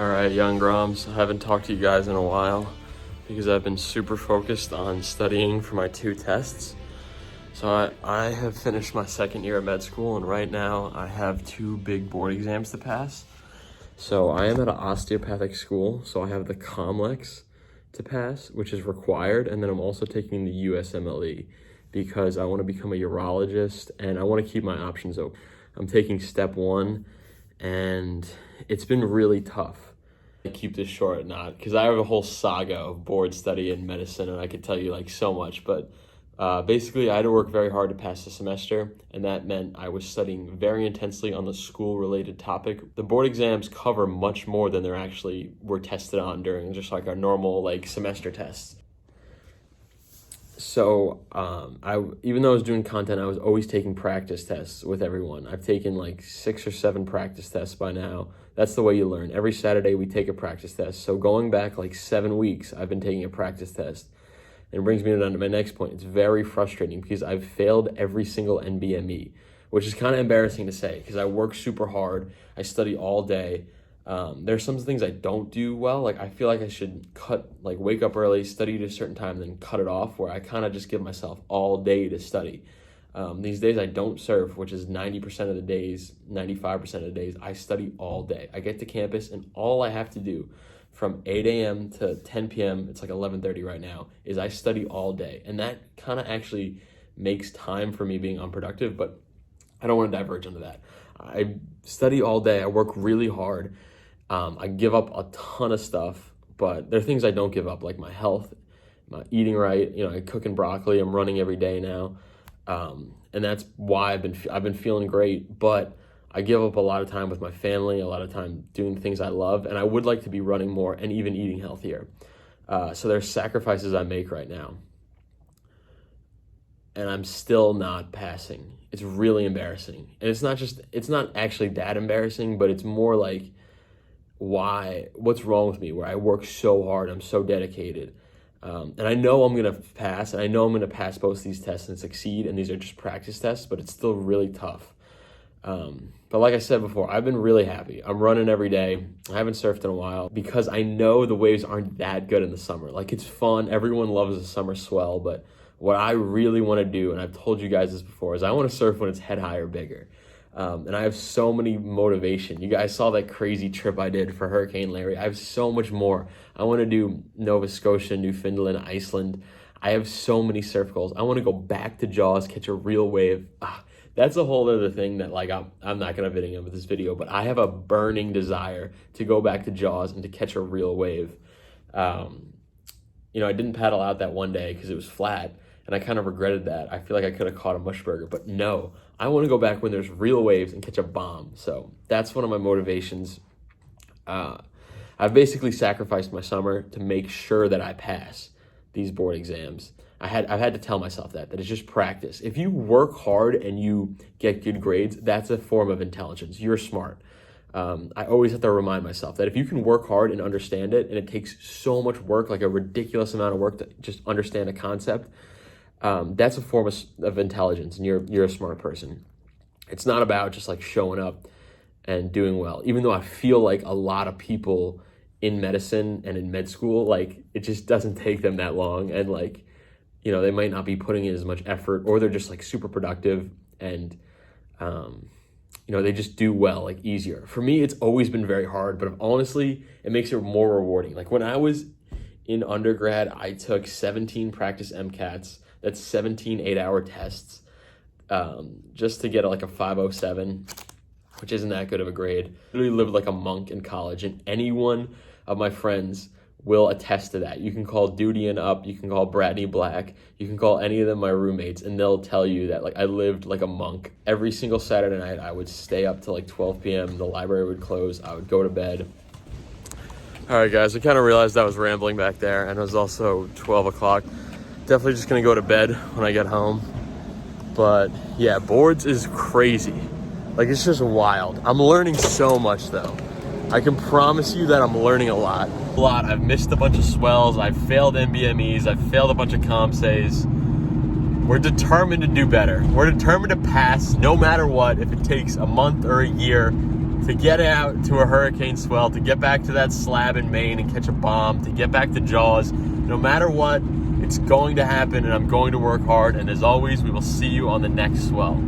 All right, young Groms, I haven't talked to you guys in a while because I've been super focused on studying for my 2 tests. So I have finished my 2nd year of med school, and right now I have 2 big board exams to pass. So I am at an osteopathic school, so I have the COMMBANK to pass, which is required, and then I'm also taking the USMLE because I want to become a urologist and I want to keep my options open. I'm taking step 1, and it's been really tough. I keep this short, not because I have a whole saga of board study in medicine, and I could tell you like so much, but basically I had to work very hard to pass the semester, and that meant I was studying very intensely on the school-related topic. The board exams cover much more than they're actually were tested on during just like our normal like semester tests. So even though I was doing content, I was always taking practice tests with everyone. I've taken like 6 or 7 practice tests by now. That's the way you learn. Every Saturday we take a practice test. So going back like 7 weeks, I've been taking a practice test. And it brings me down to my next point. It's very frustrating because I've failed every single NBME, which is kind of embarrassing to say because I work super hard. I study all day. There's some things I don't do well. Like I feel like I should wake up early, study at a certain time, then cut it off, where I kind of just give myself all day to study. These days I don't surf, which is 90% of the days, 95% of the days, I study all day. I get to campus and all I have to do from 8 a.m. to 10 p.m., it's like 11:30 right now, is I study all day. And that kind of actually makes time for me being unproductive, but I don't want to diverge into that. I study all day, I work really hard. I give up a ton of stuff, but there are things I don't give up, like my health, my eating right. You know, I cook in broccoli. I'm running every day now, and that's why I've been feeling great. But I give up a lot of time with my family, a lot of time doing things I love, and I would like to be running more and even eating healthier. So there's sacrifices I make right now, and I'm still not passing. It's really embarrassing, and it's not actually that embarrassing, but it's more like, what's wrong with me where I work so hard, I'm so dedicated, and I know I'm gonna pass, and I know I'm gonna pass both these tests and succeed, and these are just practice tests, but it's still really tough. But like I said before, I've been really happy. I'm running every day. I haven't surfed in a while because I know the waves aren't that good in the summer. Like, it's fun, everyone loves the summer swell, but what I really want to do, and I've told you guys this before, is I want to surf when it's head high or bigger. And I have so many motivation. You guys saw that crazy trip I did for Hurricane Larry. I have so much more. I want to do Nova Scotia, Newfoundland, Iceland. I have so many surf goals. I want to go back to Jaws, catch a real wave. That's a whole other thing that like I'm not going to video in with this video, but I have a burning desire to go back to Jaws and to catch a real wave. I didn't paddle out that one day because it was flat, and I kind of regretted that. I feel like I could have caught a mush burger, but no, I want to go back when there's real waves and catch a bomb. So that's one of my motivations. I've basically sacrificed my summer to make sure that I pass these board exams. I've had to tell myself that it's just practice. If you work hard and you get good grades, that's a form of intelligence. You're smart. I always have to remind myself that if you can work hard and understand it, and it takes so much work, like a ridiculous amount of work to just understand a concept, that's a form of intelligence, and you're a smart person. It's not about just like showing up and doing well, even though I feel like a lot of people in medicine and in med school, like it just doesn't take them that long, and like, they might not be putting in as much effort, or they're just like super productive, and they just do well, like easier. For me, it's always been very hard, but honestly, it makes it more rewarding. Like when I was in undergrad, I took 17 practice MCATs. That's 17 8-hour tests, just to get like a 507, which isn't that good of a grade. I literally lived like a monk in college, and any one of my friends will attest to that. You can call Duty and Up, you can call Bradney Black, you can call any of them my roommates, and they'll tell you that like I lived like a monk. Every single Saturday night, I would stay up till like 12 p.m. The library would close. I would go to bed. All right, guys, I kind of realized I was rambling back there, and it was also 12 o'clock. Definitely just gonna go to bed when I get home. But yeah, boards is crazy. Like, it's just wild. I'm learning so much though. I can promise you that I'm learning a lot. I've missed a bunch of swells. I've failed NBMEs. I've failed a bunch of COMSAEs. We're determined to do better. We're determined to pass no matter what. If it takes a month or a year, to get out to a hurricane swell, to get back to that slab in Maine and catch a bomb, to get back to Jaws. No matter what, it's going to happen, and I'm going to work hard. And as always, we will see you on the next swell.